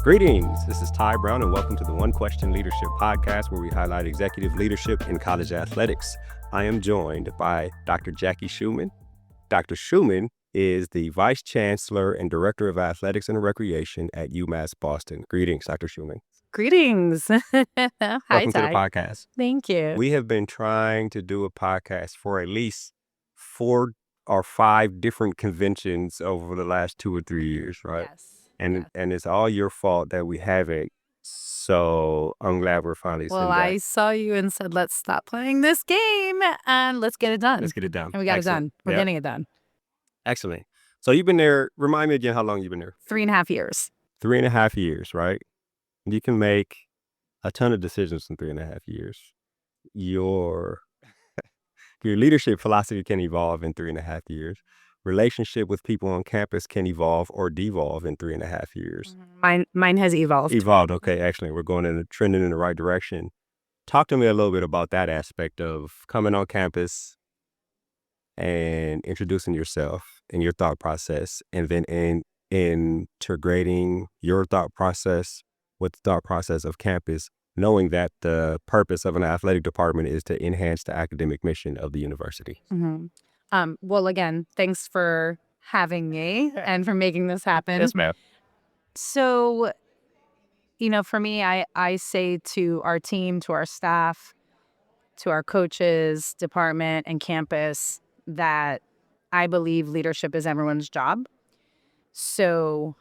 Greetings, this is Ty Brown and welcome to the One Question Leadership Podcast where we highlight executive leadership in college athletics. I am joined by Dr. Jackie Schuman. Dr. Schuman is the Vice Chancellor and Director of Athletics and Recreation at UMASS-Boston. Greetings, Dr. Schuman. Greetings. Hi, Welcome to the Ty. podcast. Thank you. We have been trying to do a podcast for at least 4 or 5 different conventions over the last 2 or 3 years, right? Yes. And it's all your fault that we haven't. So I'm glad we're finally sitting Well, back. I saw you and said, let's stop playing this game and let's get it done. Let's get it done. And we got Excellent. it done. We're Yep. getting it done. Excellent. So you've been there. Remind me again how long you've been there. 3.5 years. 3.5 years, right? You can make a ton of decisions in 3.5 years. Your leadership philosophy can evolve in 3.5 years. Relationship with people on campus can evolve or devolve in 3.5 years. Mine has evolved. Okay, excellent. We're trending in the right direction. Talk to me a little bit about that aspect of coming on campus and introducing yourself and your thought process, and then integrating your thought process with the thought process of campus, knowing that the purpose of an athletic department is to enhance the academic mission of the university. Mm-hmm. Well, again, thanks for having me and for making this happen. Yes, ma'am. So, for me, I say to our team, to our staff, to our coaches, department, and campus that I believe leadership is everyone's job. So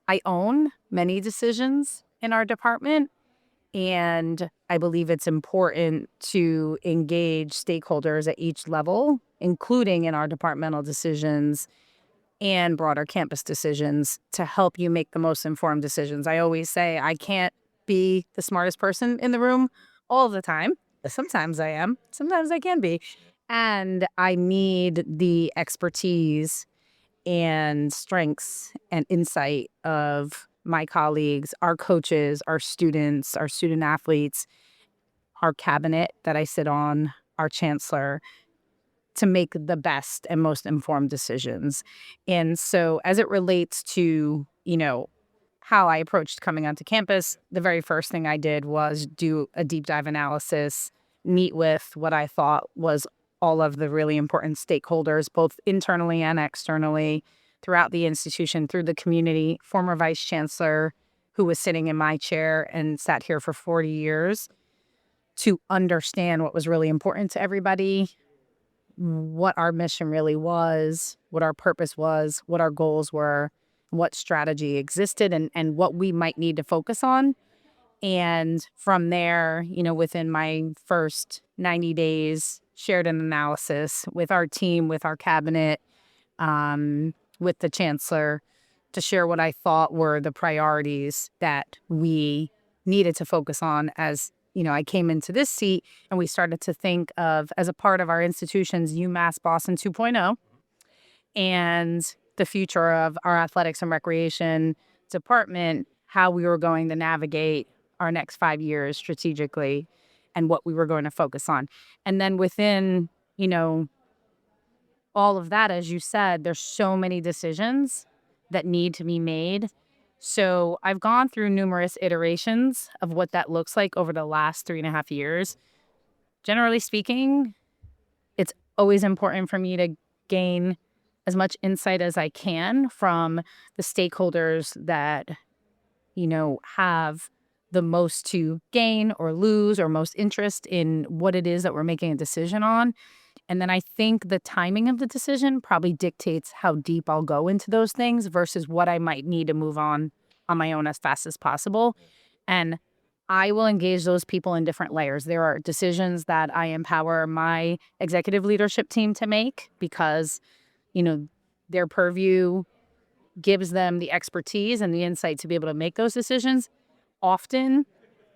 I own many decisions in our department, and I believe it's important to engage stakeholders at each level, including in our departmental decisions and broader campus decisions, to help you make the most informed decisions. I always say I can't be the smartest person in the room all the time. Sometimes I am. Sometimes I can be. And I need the expertise and strengths and insight of my colleagues, our coaches, our students, our student athletes, our cabinet that I sit on, our chancellor, to make the best and most informed decisions. And so as it relates to, how I approached coming onto campus, the very first thing I did was do a deep dive analysis, meet with what I thought was all of the really important stakeholders, both internally and externally, throughout the institution, through the community. Former vice chancellor who was sitting in my chair and sat here for 40 years, to understand what was really important to everybody, what our mission really was, what our purpose was, what our goals were, what strategy existed, and what we might need to focus on. And from there, within my first 90 days, shared an analysis with our team, with our cabinet, with the chancellor, to share what I thought were the priorities that we needed to focus on as, I came into this seat, and we started to think of, as a part of our institution's UMASS-Boston 2.0, and the future of our athletics and recreation department, how we were going to navigate our next 5 years strategically and what we were going to focus on. And then within, all of that, as you said, there's so many decisions that need to be made. So I've gone through numerous iterations of what that looks like over the last 3.5 years. Generally speaking, it's always important for me to gain as much insight as I can from the stakeholders that, have the most to gain or lose or most interest in what it is that we're making a decision on. And then I think the timing of the decision probably dictates how deep I'll go into those things versus what I might need to move on my own as fast as possible. And I will engage those people in different layers. There are decisions that I empower my executive leadership team to make because, their purview gives them the expertise and the insight to be able to make those decisions. Often,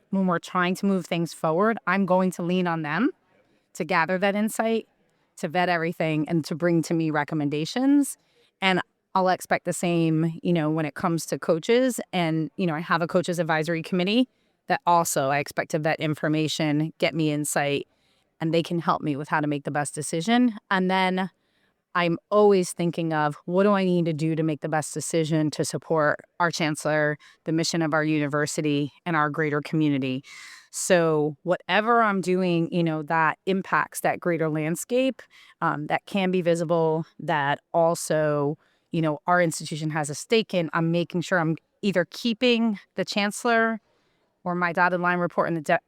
when we're trying to move things forward, I'm going to lean on them to gather that insight, to vet everything, and to bring to me recommendations. And I'll expect the same, when it comes to coaches. And, I have a coaches advisory committee that also I expect to vet information, get me insight, and they can help me with how to make the best decision. And then I'm always thinking of what do I need to do to make the best decision to support our chancellor, the mission of our university, and our greater community. So whatever I'm doing, that impacts that greater landscape, that can be visible, that also, our institution has a stake in, I'm making sure I'm either keeping the chancellor or my dotted line report and the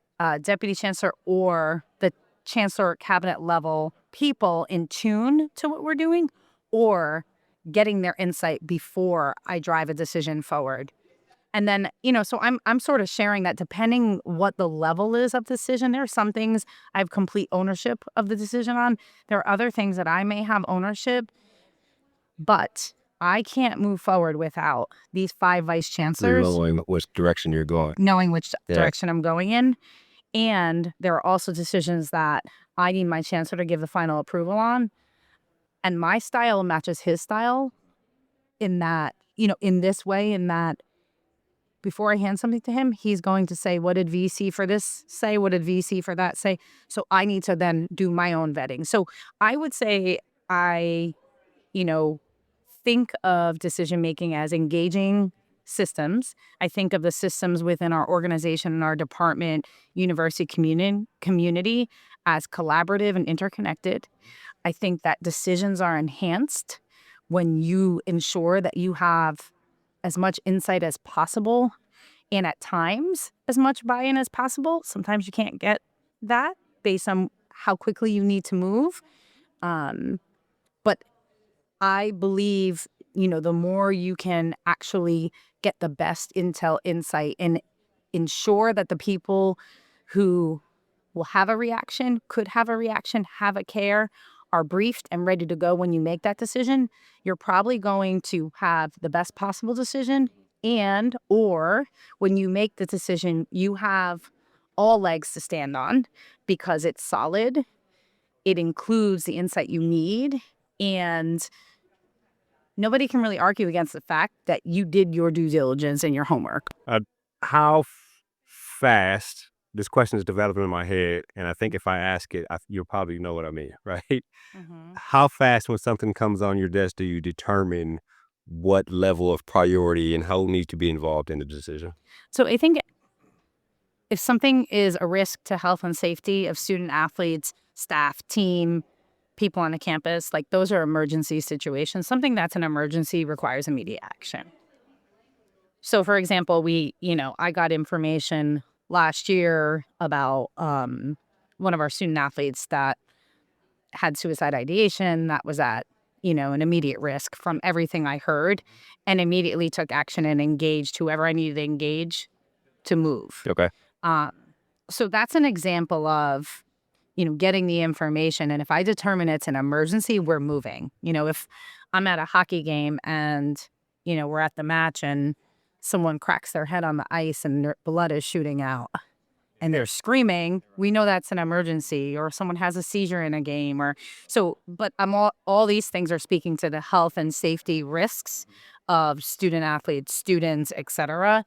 deputy chancellor or the chancellor cabinet level people in tune to what we're doing, or getting their insight before I drive a decision forward. And then, so I'm sort of sharing that depending what the level is of decision. There are some things I have complete ownership of the decision on. There are other things that I may have ownership, but I can't move forward without these 5 vice chancellors Knowing which direction you're going. knowing which Yeah. direction I'm going in. And there are also decisions that I need my chancellor to give the final approval on. And my style matches his style in that, in this way, in that before I hand something to him, he's going to say, what did VC for this say? What did VC for that say? So I need to then do my own vetting. So I would say I, you know, think of decision making as engaging systems. I think of the systems within our organization and our department, university community as collaborative and interconnected. I think that decisions are enhanced when you ensure that you have as much insight as possible and at times as much buy-in as possible. Sometimes you can't get that based on how quickly you need to move. But I believe, the more you can actually get the best intel insight and ensure that the people who will have a reaction, could have a reaction, have a care, are briefed and ready to go when you make that decision, you're probably going to have the best possible decision. And or when you make the decision, you have all legs to stand on because it's solid. It includes the insight you need, and nobody can really argue against the fact that you did your due diligence and your homework. How fast, this question is developing in my head, and I think if I ask it, you'll probably know what I mean, right? How fast, when something comes on your desk, do you determine what level of priority and who needs to be involved in the decision? So I think if something is a risk to health and safety of student athletes, staff, team, people on a campus, like those are emergency situations. Something that's an emergency requires immediate action. So for example, I got information last year about one of our student athletes that had suicide ideation that was at, an immediate risk from everything I heard, and immediately took action and engaged whoever I needed to engage to move. Okay. So that's an example of, getting the information. And if I determine it's an emergency, we're moving. If I'm at a hockey game and, we're at the match and someone cracks their head on the ice and their blood is shooting out and they're screaming, we know that's an emergency. Or someone has a seizure in a game, but all these things are speaking to the health and safety risks of student athletes, students, etc.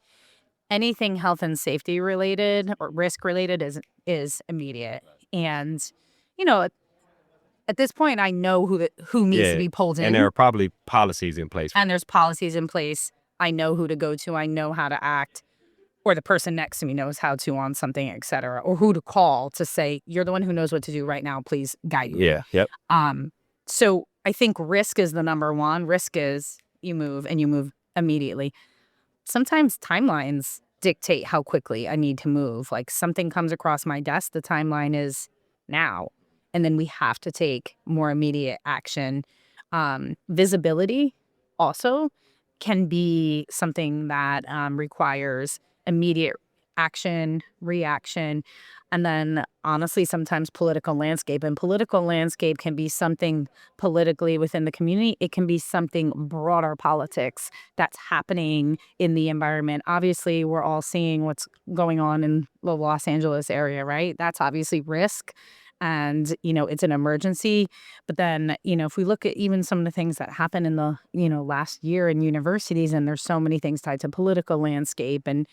Anything health and safety related or risk related is immediate. And, at this point, I know who needs to be pulled in. And there are probably policies in place. And there's policies in place. I know who to go to. I know how to act. Or the person next to me knows how to on something, et cetera. Or who to call to say, you're the one who knows what to do right now. Please guide me. Yeah. Yep. So I think risk is the number one. Risk is you move and you move immediately. Sometimes timelines dictate how quickly I need to move. Like something comes across my desk, the timeline is now. And then we have to take more immediate action. Visibility also can be something that requires immediate action, reaction, and then honestly, sometimes political landscape. And political landscape can be something politically within the community. It can be something broader politics that's happening in the environment. Obviously, we're all seeing what's going on in the Los Angeles area, right? That's obviously risk. And, it's an emergency. But then, if we look at even some of the things that happened in the, last year in universities, and there's so many things tied to political landscape and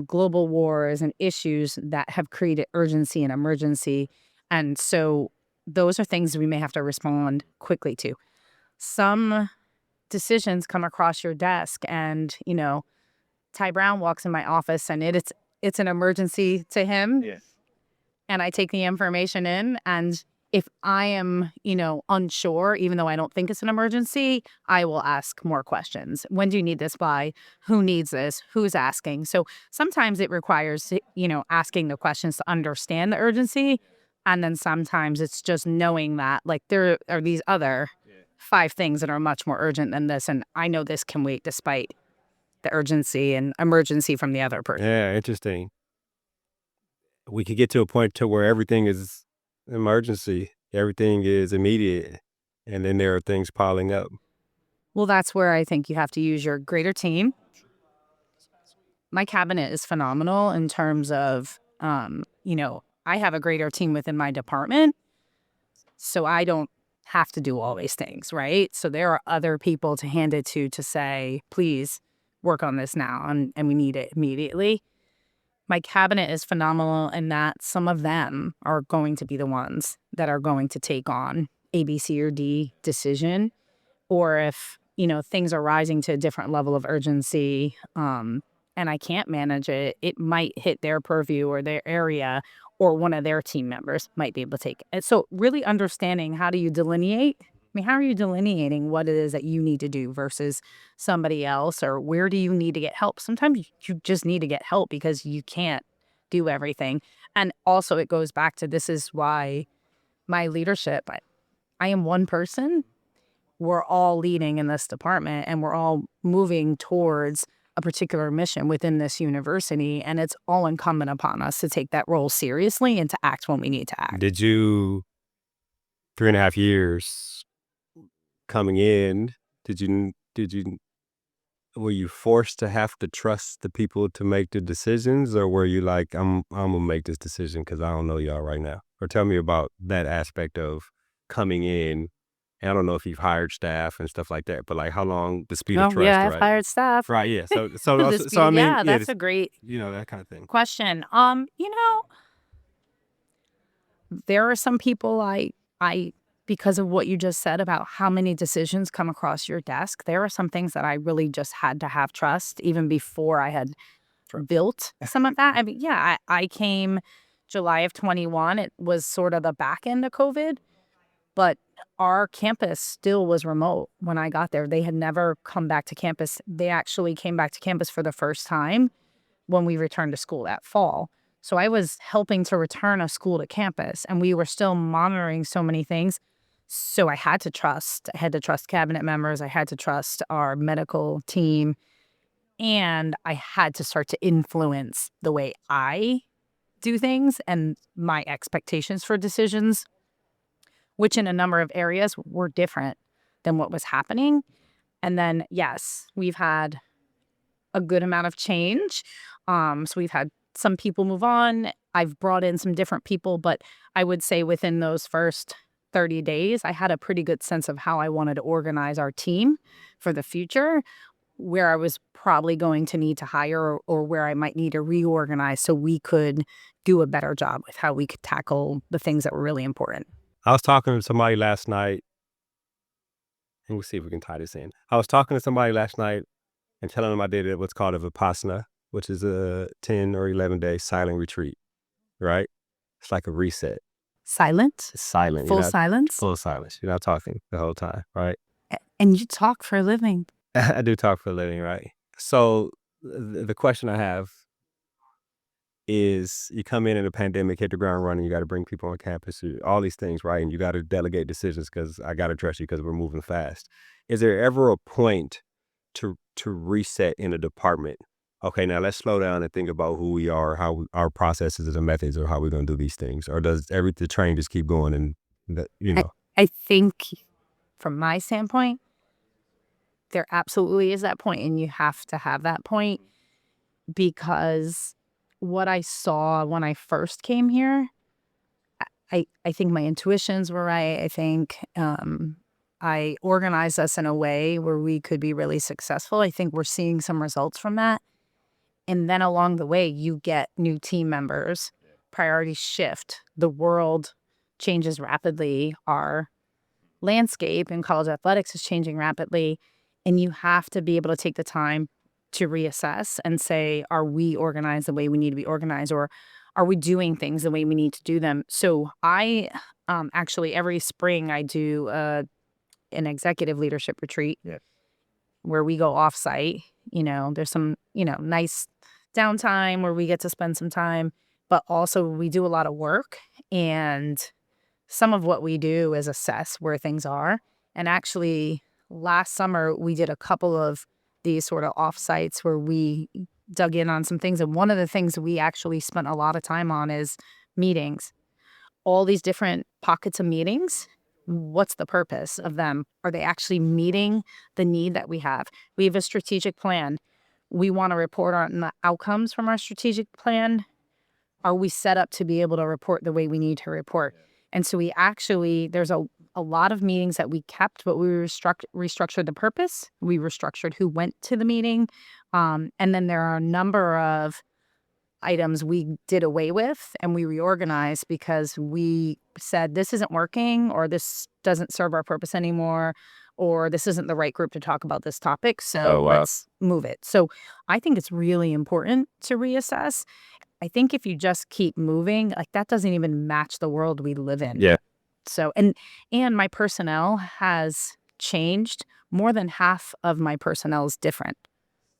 global wars and issues that have created urgency and emergency. And so those are things we may have to respond quickly to. some decisions come across your desk and, Ty Brown walks in my office and it's an emergency to him. Yes. And I take the information in, and if I am, unsure, even though I don't think it's an emergency, I will ask more questions. When do you need this by? Who needs this? Who's asking? So sometimes it requires, asking the questions to understand the urgency. And then sometimes it's just knowing that, like, there are these other 5 things that are much more urgent than this. And I know this can wait despite the urgency and emergency from the other person. Yeah, interesting. We could get to a point to where everything is emergency, everything is immediate, and then there are things piling up. Well, that's where I think you have to use your greater team. My cabinet is phenomenal in terms of, I have a greater team within my department, so I don't have to do all these things, right? So there are other people to hand it to say, please work on this now, and we need it immediately. My cabinet is phenomenal in that some of them are going to be the ones that are going to take on A, B, C, or D decision. Or if, things are rising to a different level of urgency, and I can't manage it, it might hit their purview or their area, or one of their team members might be able to take it. So really understanding, how do you delineate? I mean, how are you delineating what it is that you need to do versus somebody else, or where do you need to get help? Sometimes you just need to get help because you can't do everything. And also it goes back to, this is why my leadership, I am one person. We're all leading in this department and we're all moving towards a particular mission within this university. And it's all incumbent upon us to take that role seriously and to act when we need to act. Did you, 3.5 years coming in, were you forced to have to trust the people to make the decisions, or were you like, I'm gonna make this decision because I don't know y'all right now? Or tell me about that aspect of coming in. And I don't know if you've hired staff and stuff like that, but like, how long the speed of Oh, trust, yeah, I've right? hired staff. Right, yeah. So The so I speed, mean, yeah, yeah, that's a great that kind of thing. question. There are some people I because of what you just said about how many decisions come across your desk, there are some things that I really just had to have trust even before I had built some of that. I mean, yeah, I came July of 21. It was sort of the back end of COVID, but our campus still was remote when I got there. They had never come back to campus. They actually came back to campus for the first time when we returned to school that fall. So I was helping to return a school to campus, and we were still monitoring so many things. So I had to trust. I had to trust cabinet members. I had to trust our medical team. And I had to start to influence the way I do things and my expectations for decisions, which in a number of areas were different than what was happening. And then, yes, we've had a good amount of change. So we've had some people move on. I've brought in some different people, but I would say within those first 30 days, I had a pretty good sense of how I wanted to organize our team for the future, where I was probably going to need to hire, or where I might need to reorganize so we could do a better job with how we could tackle the things that were really important. I was talking to somebody last night, and we'll see if we can tie this in. I was talking to somebody last night and telling them I did what's called a Vipassana, which is a 10 or 11-day silent retreat, right? It's like a reset. Silent? It's silent. Full silence? Full silence. You're not talking the whole time, right? And you talk for a living. I do talk for a living, right? So the question I have is, you come in a pandemic, hit the ground running, you got to bring people on campus, all these things, right? And you got to delegate decisions because I got to trust you because we're moving fast. Is there ever a point to reset in a department? Okay, now let's slow down and think about who we are, how our processes and methods, or how we're going to do these things. Or does the train just keep going and, I think from my standpoint, there absolutely is that point, and you have to have that point, because what I saw when I first came here, I think my intuitions were right. I think I organized us in a way where we could be really successful. I think we're seeing some results from that. And then along the way, you get new team members, priorities shift, the world changes rapidly, our landscape in college athletics is changing rapidly, and you have to be able to take the time to reassess and say, are we organized the way we need to be organized, or are we doing things the way we need to do them? So I actually every spring I do an executive leadership retreat. Yeah. Where we go offsite. There's some, nice downtime where we get to spend some time, but also we do a lot of work. And some of what we do is assess where things are. And actually, last summer, we did a couple of these sort of offsites where we dug in on some things. And one of the things we actually spent a lot of time on is meetings. All these different pockets of meetings. What's the purpose of them? Are they actually meeting the need that we have? We have a strategic plan. We want to report on the outcomes from our strategic plan. Are we set up to be able to report the way we need to report? And so there's a lot of meetings that we kept, but we restructured the purpose. We restructured who went to the meeting. And then there are a number of items we did away with and we reorganized because we said this isn't working, or this doesn't serve our purpose anymore, or this isn't the right group to talk about this topic. So Oh, wow. let's move it. So I think it's really important to reassess. I think if you just keep moving, like that doesn't even match the world we live in. Yeah. So, and my personnel has changed. More than half of my personnel is different.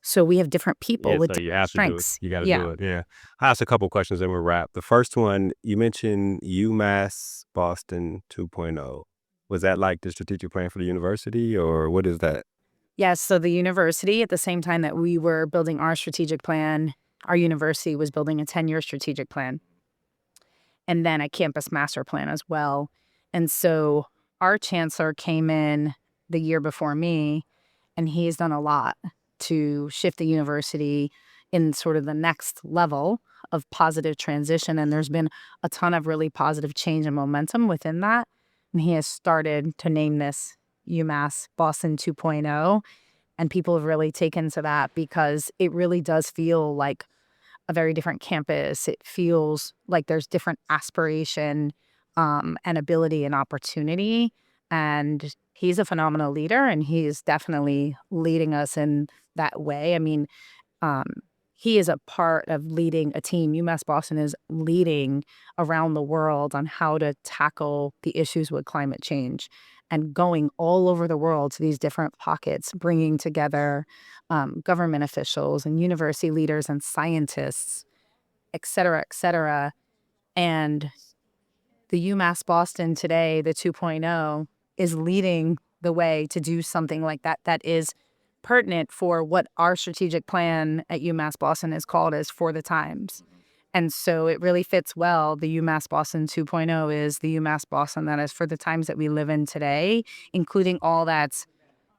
So we have different people Yeah, with so different you have to do it. strengths. You got to Yeah. do it. Yeah. I asked a couple questions and we'll wrap. The first one, you mentioned UMASS-Boston 2.0. Was that like the strategic plan for the university, or what is that? Yes. So the university, at the same time that we were building our strategic plan, our university was building a 10-year strategic plan and then a campus master plan as well. And so our chancellor came in the year before me, and he's done a lot to shift the university in sort of the next level of positive transition. And there's been a ton of really positive change and momentum within that. And he has started to name this UMASS-Boston 2.0. And people have really taken to that because it really does feel like a very different campus. It feels like there's different aspiration and ability and opportunity. And he's a phenomenal leader, and he is definitely leading us in that way. I mean, um, he is a part of leading a team. UMass-Boston is leading around the world on how to tackle the issues with climate change and going all over the world to these different pockets, bringing together government officials and university leaders and scientists, et cetera, et cetera. And the UMass-Boston today, the 2.0, is leading the way to do something like that that is pertinent for what our strategic plan at UMass-Boston is called as for the times. And so it really fits well. The UMass-Boston 2.0 is the UMass-Boston that is for the times that we live in today, including all that's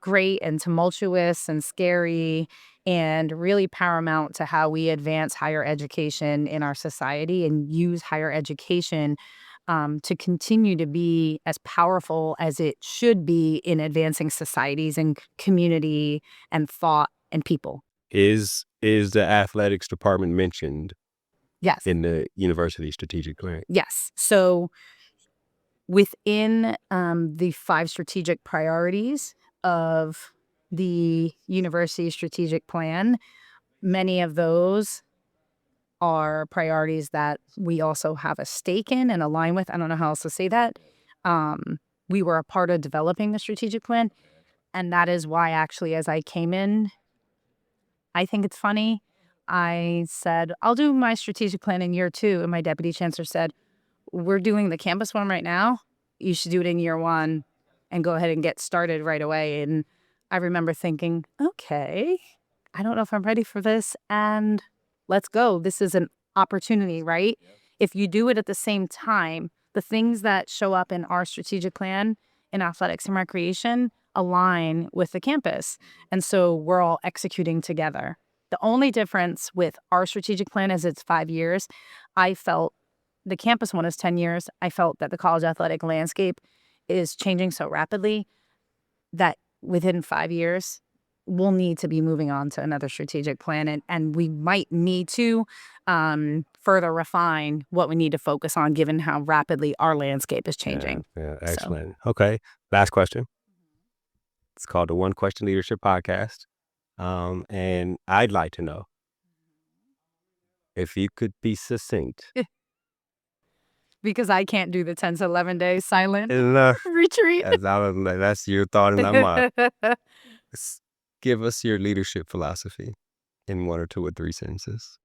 great and tumultuous and scary and really paramount to how we advance higher education in our society and use higher education to continue to be as powerful as it should be in advancing societies and community and thought and people. Is the athletics department mentioned Yes. in the university strategic plan? Yes. So within the 5 strategic priorities of the university strategic plan, many of those are priorities that we also have a stake in and align with. I don't know how else to say that. We were a part of developing the strategic plan. And that is why, actually, as I came in, I think it's funny. I said, I'll do my strategic plan in year 2. And my deputy chancellor said, we're doing the campus one right now. You should do it in year 1 and go ahead and get started right away. And I remember thinking, okay, I don't know if I'm ready for this. And let's go. This is an opportunity, right? If you do it at the same time, the things that show up in our strategic plan in athletics and recreation align with the campus. And so we're all executing together. The only difference with our strategic plan is it's 5 years. I felt the campus one is 10 years. I felt that the college athletic landscape is changing so rapidly that within 5 years, we'll need to be moving on to another strategic plan. And we might need to further refine what we need to focus on given how rapidly our landscape is Yeah, changing. yeah, So excellent. Okay. Last question. It's called the One Question Leadership Podcast. And I'd like to know if you could be succinct. Because I can't do the 10 to 11 days silent And, retreat. that's your thought in that mind. Give us your leadership philosophy in 1 or 2 or 3 sentences.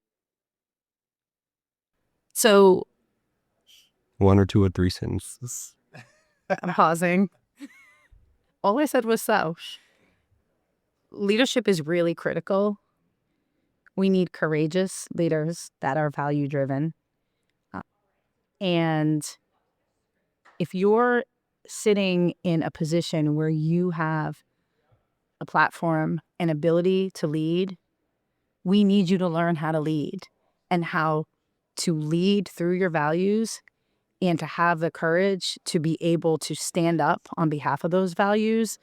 So 1 or 2 or 3 sentences. I'm pausing. All I said was so. Leadership is really critical. We need courageous leaders that are value driven. And if you're sitting in a position where you have a platform and ability to lead, we need you to learn how to lead and how to lead through your values and to have the courage to be able to stand up on behalf of those values,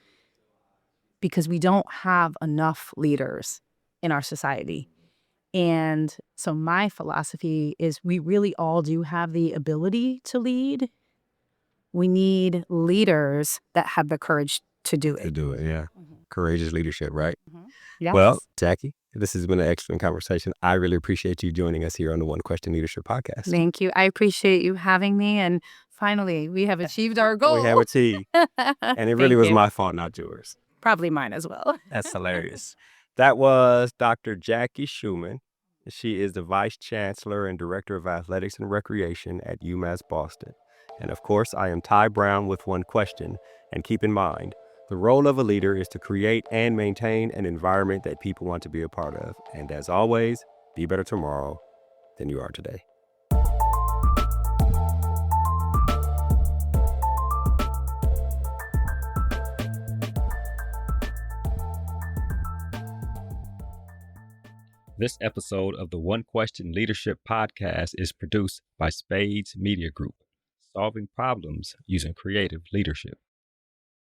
because we don't have enough leaders in our society. And so my philosophy is we really all do have the ability to lead. We need leaders that have the courage to do it. Yeah. Courageous leadership, right? Yes. Well, Jackie, this has been an excellent conversation. I really appreciate you joining us here on the One Question Leadership Podcast. Thank you. I appreciate you having me. And finally, we have achieved our goal. We have achieved. And it really was my fault, not yours. Probably mine as well. That's hilarious. That was Dr. Jackie Schuman. She is the Vice Chancellor and Director of Athletics and Recreation at UMASS-Boston. And of course, I am Tai Brown with One Question. And keep in mind, the role of a leader is to create and maintain an environment that people want to be a part of. And as always, be better tomorrow than you are today. This episode of the One Question Leadership Podcast is produced by Spades Media Group, solving problems using creative leadership.